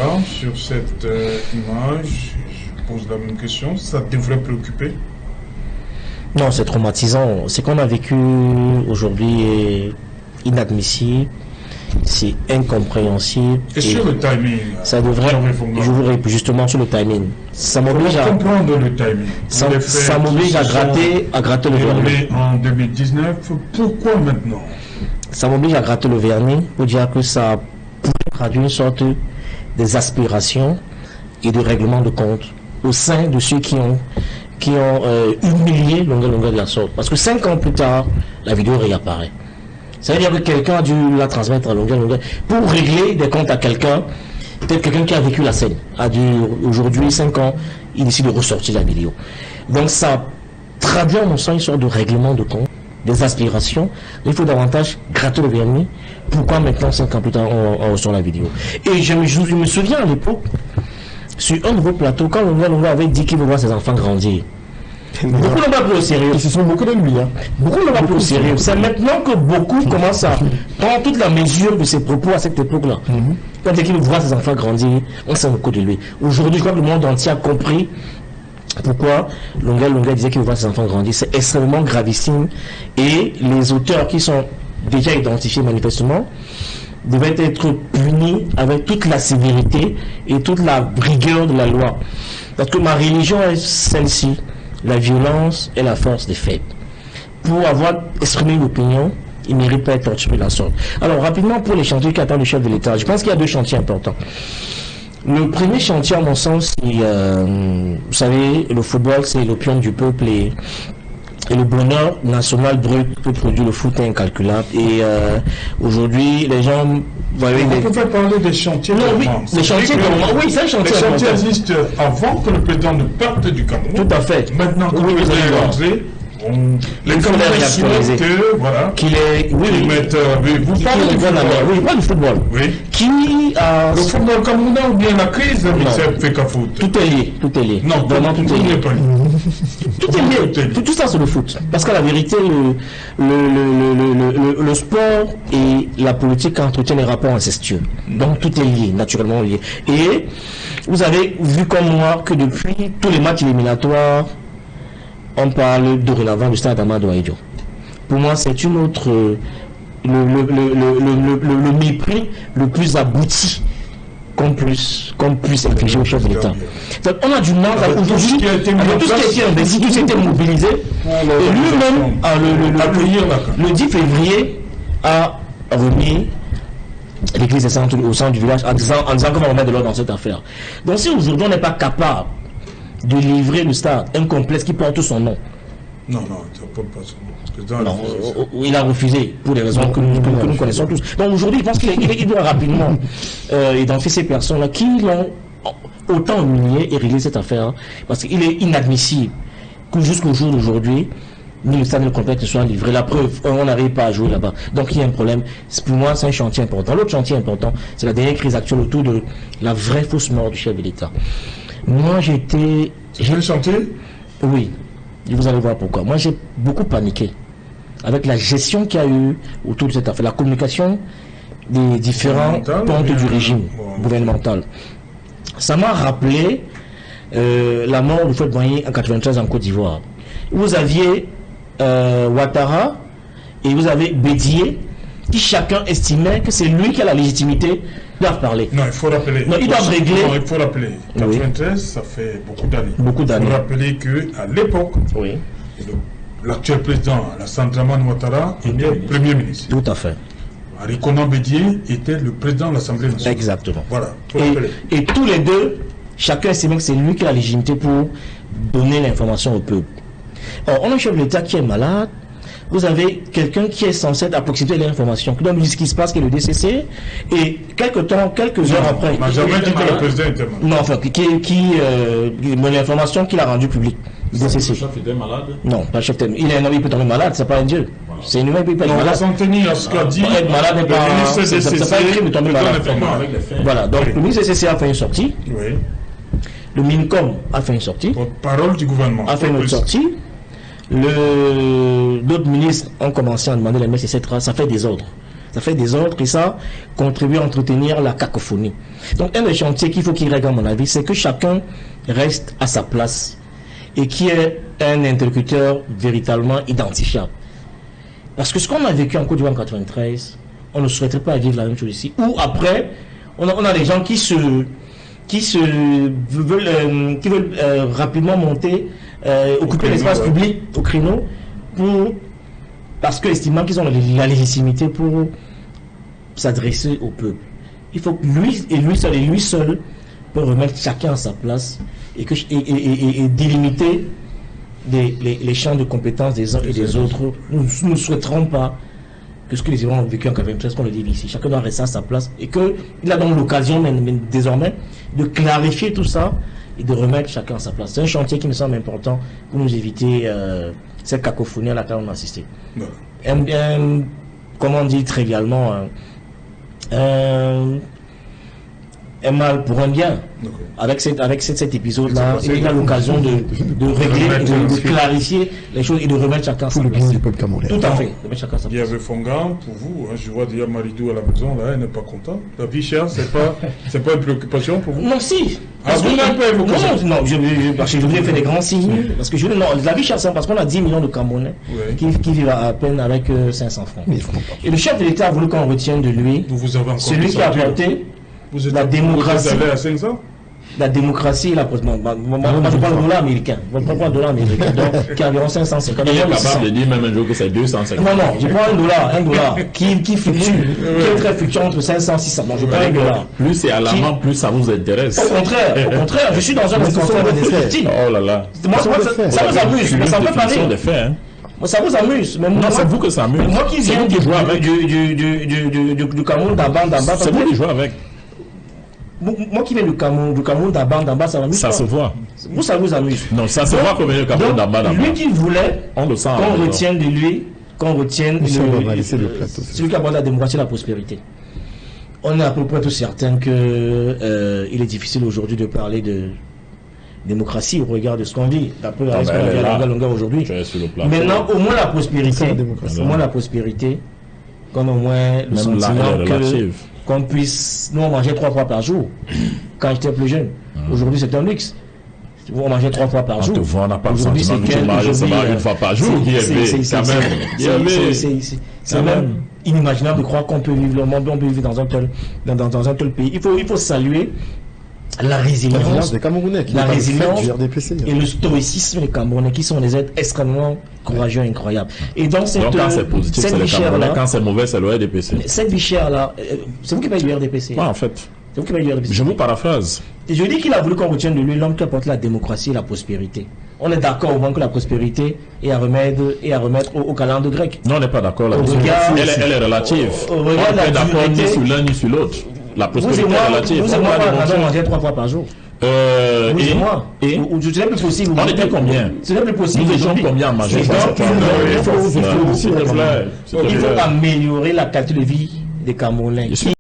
Ouattara, sur cette image, je pose la même question, ça devrait préoccuper? Non, c'est traumatisant. Ce qu'on a vécu aujourd'hui est inadmissible, c'est incompréhensible. Et sur le timing, ça devrait, je voudrais justement sur le timing. Ça m'oblige à comprendre le timing. Ça m'oblige à gratter le vernis. En 2019, pourquoi maintenant? Ça m'oblige à gratter le vernis pour dire que ça pourrait traduire une sorte des aspirations et de règlement de compte au sein de ceux qui ont humilié Longueuil de la sorte. Parce que 5 ans plus tard, la vidéo réapparaît. Ça veut dire que quelqu'un a dû la transmettre à Longueuil pour régler des comptes à quelqu'un, peut-être quelqu'un qui a vécu la scène, a dû aujourd'hui 5 ans, il décide de ressortir la vidéo. Donc ça traduit en mon sens une sorte de règlement de compte, des aspirations. Il faut davantage gratter le vernis. Pourquoi maintenant 5 ans plus tard on ressort la vidéo? Et je me souviens à l'époque, sur un nouveau plateau, quand Longueuil avait dit qu'il veut voir ses enfants grandir, beaucoup n'ont pas pris au sérieux. Ils se sont beaucoup de lui. Beaucoup n'ont pas pris au sérieux. C'est maintenant que beaucoup commencent à prendre toute la mesure de ses propos à cette époque-là. Quand il voit ses enfants grandir, on s'en moque de lui. Aujourd'hui, je crois que le monde entier a compris pourquoi Longueuil disait qu'il veut voir ses enfants grandir. C'est extrêmement gravissime. Et les auteurs qui sont déjà identifiés manifestement devaient être punis avec toute la sévérité et toute la rigueur de la loi. Parce que ma religion est celle-ci. La violence est la force des faits. Pour avoir exprimé une opinion, il ne mérite pas être torturé de la sorte. Alors, rapidement, pour les chantiers qu'attend le chef de l'État, je pense qu'il y a 2 chantiers importants. Le premier chantier, à mon sens, c'est, vous savez, le football, c'est l'opium du peuple et le bonheur national brut que produit le foot est incalculable. Et aujourd'hui, les gens... Vous pouvez parler des chantiers. Non, oui, les chantiers, oui, c'est un chantier. Les chantiers existent avant que le président ne parte du Cameroun. Tout à fait. Maintenant que le président est rentré, les Camerounais souhaitent que, voilà, qu'il est, vous parlez du football. Oui, pas du football. Oui. Qui a... Le football camerounais ou bien la crise fait qu'à foot. Tout est lié, tout est lié. Non, vraiment tout est lié. Tout est lié. Tout ça c'est le foot. Parce qu'à la vérité, le sport et la politique entretiennent des rapports incestueux. Donc tout est lié, naturellement lié. Et vous avez vu comme moi que depuis tous les matchs éliminatoires, on parle dorénavant du stade Amadou Ahidjo. Pour moi, c'est une autre... le mépris le plus abouti qu'on puisse infliger au chef de l'État. On a du mal avec tout ce qui a été investi, tout ce qui a été mobilisé. Et lui-même, le 10 février, a remis l'église au centre du village en disant qu'on va remettre de l'ordre dans cette affaire. Donc si aujourd'hui on n'est pas capable de livrer le stade, un complexe qui porte son nom. Non, ça ne porte pas son nom. Non, il a refusé pour des raisons que nous connaissons tous. Donc aujourd'hui, je pense qu'il doit rapidement identifier ces personnes-là qui l'ont autant humilié et régler cette affaire. Parce qu'il est inadmissible que jusqu'au jour d'aujourd'hui, ni le stade ni le complexe ne soient livrés. La preuve, on n'arrive pas à jouer là-bas. Donc il y a un problème. Pour moi, c'est un chantier important. L'autre chantier important, c'est la dernière crise actuelle autour de la vraie fausse mort du chef de l'État. Moi, j'ai chanté. Oui, vous allez voir pourquoi. Moi, j'ai beaucoup paniqué avec la gestion qu'il y a eu autour de cette affaire, la communication des différents pontes du régime gouvernemental. Ça m'a rappelé la mort du Houphouët-Boigny en 1993 en Côte d'Ivoire. Vous aviez Ouattara et vous avez Bédié, qui chacun estimait que c'est lui qui a la légitimité. Ils doivent parler. Non, il faut rappeler. Non, ils doivent régler. Non, il faut rappeler. 93, ça fait beaucoup d'années. Beaucoup d'années. Il faut rappeler qu'à l'époque, oui, l'actuel président, Alassane Dramane Ouattara, était Premier ministre. Tout à fait. Harry-Konan Bédié était le président de l'Assemblée nationale. Exactement. Voilà. Et tous les deux, chacun estimait que c'est lui qui a la légitimité pour donner l'information au peuple. Or, on a un chef de l'État qui est malade. Vous avez quelqu'un qui est censé être à proximité de l'information, qui donne ce qui se passe, qui est le DCC, et quelques heures après... On n'a jamais dit que le président était malade. Non, enfin, l'information qu'il a rendue publique. Le chef était malade? Non, pas le chef. Il peut tomber malade, c'est pas un dieu. Voilà. C'est un humain, il peut être malade. Sans tenir à ce qu'a dit... Être malade n'est pas... C'est pas écrit, mais tomber malade. Voilà, donc le ministre DCC a fait une sortie. Oui. Le MINCOM a fait une sortie. Parole du gouvernement. A fait une autre sortie. D'autres ministres ont commencé à demander les messes, etc. Ça fait désordre. ça fait désordre et ça contribue à entretenir la cacophonie. Donc un des chantiers qu'il faut qu'il règle à mon avis, c'est que chacun reste à sa place et qu'il y ait un interlocuteur véritablement identifiable. Parce que ce qu'on a vécu en Côte d'Ivoire en 93, on ne souhaiterait pas vivre la même chose ici. Ou après, on a des gens qui veulent rapidement monter, occuper l'espace public au créneau parce qu'estimant qu'ils ont la légitimité pour s'adresser au peuple. Il faut que lui seul peut remettre chacun à sa place et délimiter les champs de compétences des uns et des autres. Nous ne souhaiterons pas que ce que les Ivoiriens ont vécu en 93, qu'on le dise ici. Chacun doit rester à sa place et qu'il a donc l'occasion désormais de clarifier tout ça et de remettre chacun à sa place. C'est un chantier qui me semble important pour nous éviter cette cacophonie à laquelle on a assisté. Comme on dit trivialement, un mal pour un bien. Avec cet épisode-là, il a l'occasion de régler, de clarifier les choses et de remettre chacun sa place. Tout à fait. Il y avait Fongan, pour vous, je vois déjà Maridou à la maison, là, elle n'est pas contente. La vie chère, c'est pas une préoccupation pour vous? Non, si. Parce que non, parce que je voulais faire des grands signes. Parce que la vie chère, c'est parce qu'on a 10 millions de Camerounais qui vivent à peine avec 500 francs. Et le chef de l'État a voulu qu'on retienne de lui celui qui a apporté la démocratie. Vous allez à 500? La démocratie et la moi je parle de dollar américain. Je prends un dollar américain, donc qui est environ 550. Il est capable de dire même un jour que c'est 250. Non, je prends un dollar qui fluctue, qui est très fluctuant entre 500 et 600. Donc je prends un dollar. Plus c'est à la main, plus ça vous intéresse. Au contraire, je suis dans un contexte de oh là là. Ça vous amuse, mais ça me fait parler. Ça vous amuse, mais moi, c'est vous que ça amuse. Moi qui viens du Cameroun d'Amba, c'est vous qui jouez avec. Moi qui viens du Cameroun d'Amba, ça m'amuse. Ça se voit. Vous, ça vous amuse. Non, ça se voit comme le Cameroun d'Amba. Lui qui voulait qu'on retienne de lui, qu'on retienne celui qui aborde la démocratie et la prospérité. On est à peu près tous certains que il est difficile aujourd'hui de parler de démocratie au regard de ce qu'on vit. D'après ce qu'on vit à longueur aujourd'hui. Maintenant, au moins la prospérité, comme au moins le sentiment qu'on puisse... Nous, on mangeait 3 fois par jour quand j'étais plus jeune. Aujourd'hui, c'est un luxe. On mangeait 3 fois par jour. On n'a pas le sentiment que tu manges une fois par jour. C'est même inimaginable de croire qu'on peut vivre le monde, on peut vivre dans un tel pays. Il faut saluer la résilience des Camerounais, la résilience et le stoïcisme des Camerounais qui sont des êtres extrêmement courageux et incroyables. Et donc quand c'est positif, c'est les Camerounais, quand c'est mauvais, c'est le RDPC. Cette vie chère là, c'est vous qui payez le RDPC. Ouais, en fait. C'est vous qui payez le RDPC. Je vous paraphrase. Et je dis qu'il a voulu qu'on retienne de lui l'homme qui apporte la démocratie et la prospérité. On est d'accord au moins que la prospérité est à remettre au calendrier grec. Non, on n'est pas d'accord là-dessus. Elle est relative. On n'est pas d'accord ni sur l'un ni sur l'autre. La prospérité est relative. Vous et moi, on mangeait 3 fois par jour. Vous et moi. Et ce n'est plus possible. On était combien? Ce n'est plus possible. Nous étions combien à manger? Il faut améliorer la qualité de vie des Camerounais.